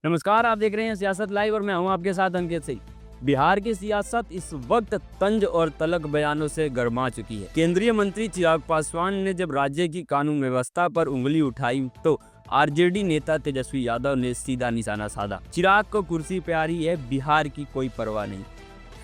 नमस्कार, आप देख रहे हैं सियासत लाइव और मैं हूं आपके साथ अंकित सिंह। बिहार की सियासत इस वक्त तंज और तलक बयानों से गर्मा चुकी है। केंद्रीय मंत्री चिराग पासवान ने जब राज्य की कानून व्यवस्था पर उंगली उठाई तो आरजेडी नेता तेजस्वी यादव ने सीधा निशाना साधा। चिराग को कुर्सी प्यारी है, बिहार की कोई परवाह नहीं।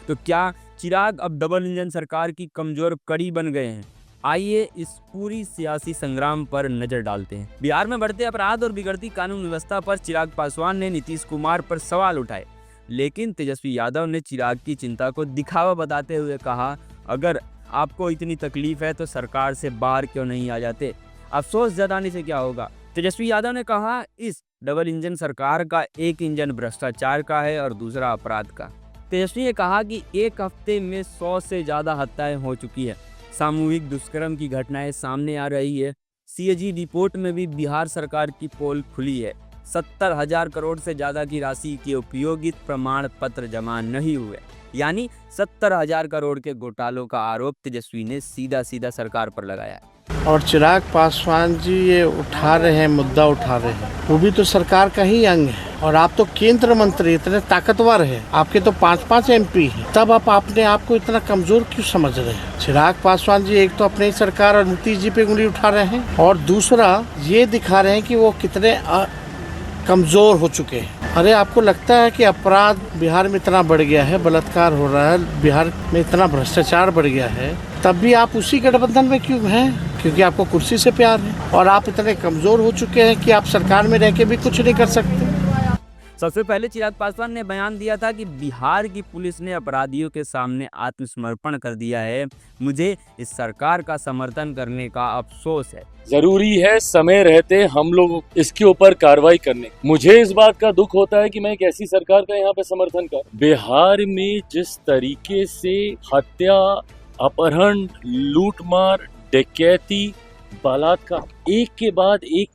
तो क्या चिराग अब डबल इंजन सरकार की कमजोर कड़ी बन गए हैं? आइए इस पूरी सियासी संग्राम पर नजर डालते हैं। बिहार में बढ़ते अपराध और बिगड़ती कानून व्यवस्था पर चिराग पासवान ने नीतीश कुमार पर सवाल उठाए, लेकिन तेजस्वी यादव ने चिराग की चिंता को दिखावा बताते हुए कहा, अगर आपको इतनी तकलीफ है तो सरकार से बाहर क्यों नहीं आ जाते? अफसोस जताने से क्या होगा? तेजस्वी यादव ने कहा, इस डबल इंजन सरकार का एक इंजन भ्रष्टाचार का है और दूसरा अपराध का। तेजस्वी ने कहा कि एक हफ्ते में 100 से ज्यादा हत्याएं हो चुकी है, सामूहिक दुष्कर्म की घटनाएं सामने आ रही है। सीएजी रिपोर्ट में भी बिहार सरकार की पोल खुली है। 70,000 करोड़ से ज्यादा की राशि के उपयोगित प्रमाण पत्र जमा नहीं हुए, यानी 70,000 करोड़ के घोटालों का आरोप तेजस्वी ने सीधा सीधा सरकार पर लगाया है। और चिराग पासवान जी ये उठा रहे हैं, मुद्दा उठा रहे हैं, वो भी तो सरकार का ही अंग है। और आप तो केंद्र मंत्री इतने ताकतवर है, आपके तो 5-5 एमपी हैं, तब आप अपने आप को इतना कमजोर क्यों समझ रहे हैं? चिराग पासवान जी एक तो अपनी सरकार और नीतीश जी पे उंगली उठा रहे हैं और दूसरा ये दिखा रहे हैं कि वो कितने कमजोर हो चुके हैं। अरे आपको लगता है कि अपराध बिहार में इतना बढ़ गया है, बलात्कार हो रहा है, बिहार में इतना भ्रष्टाचार बढ़ गया है, तब भी आप उसी गठबंधन में क्यों हैं? क्योंकि आपको कुर्सी से प्यार है और आप इतने कमजोर हो चुके हैं कि आप सरकार में रह के भी कुछ नहीं कर सकते। सबसे पहले चिराग पासवान ने बयान दिया था कि बिहार की पुलिस ने अपराधियों के सामने आत्मसमर्पण कर दिया है। मुझे इस सरकार का समर्थन करने का अफसोस है। जरूरी है समय रहते हम लोग इसके ऊपर कार्रवाई करने। मुझे इस बात का दुख होता है कि मैं एक ऐसी सरकार का यहाँ पे समर्थन कर। बिहार में जिस तरीके से हत्या, अपहरण, लूटमार, डकैती, बलात्कार एक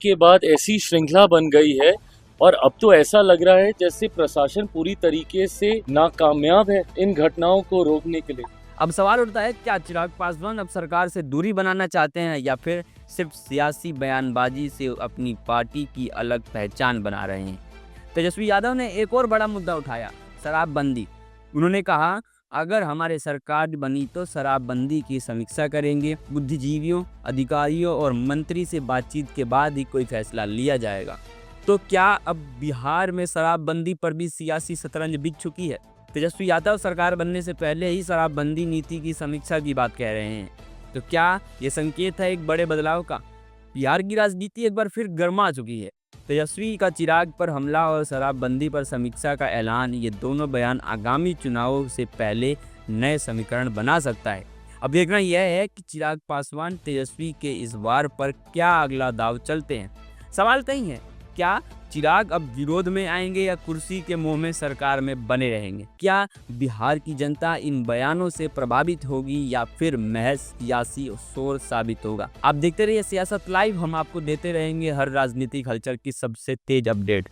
के बाद ऐसी श्रृंखला बन गई है और अब तो ऐसा लग रहा है जैसे प्रशासन पूरी तरीके से नाकामयाब है इन घटनाओं को रोकने के लिए। अब सवाल उठता है, क्या चिराग पासवान अब सरकार से दूरी बनाना चाहते हैं या फिर सिर्फ सियासी बयानबाजी से अपनी पार्टी की अलग पहचान बना रहे हैं? तेजस्वी यादव ने एक और बड़ा मुद्दा उठाया, शराबबंदी। उन्होंने कहा, अगर हमारे सरकार बनी तो शराबबंदी की समीक्षा करेंगे। बुद्धिजीवियों, अधिकारियों और मंत्री से बातचीत के बाद ही कोई फैसला लिया जाएगा। तो क्या अब बिहार में शराबबंदी पर भी सियासी शतरंज बिक चुकी है? तेजस्वी यादव सरकार बनने से पहले ही शराबबंदी नीति की समीक्षा की बात कह रहे हैं। तो क्या ये संकेत है एक बड़े बदलाव का? बिहार की राजनीति एक बार फिर गर्मा चुकी है। तेजस्वी का चिराग पर हमला और शराबबंदी पर समीक्षा का ऐलान, ये दोनों बयान आगामी चुनावों से पहले नए समीकरण बना सकता है। अब देखना यह है कि चिराग पासवान तेजस्वी के इस वार पर क्या अगला दाव चलते हैं। सवाल कई है, क्या चिराग अब विरोध में आएंगे या कुर्सी के मोह में सरकार में बने रहेंगे? क्या बिहार की जनता इन बयानों से प्रभावित होगी या फिर महज सियासी शोर साबित होगा? आप देखते रहिए सियासत लाइव, हम आपको देते रहेंगे हर राजनीतिक हलचल की सबसे तेज अपडेट।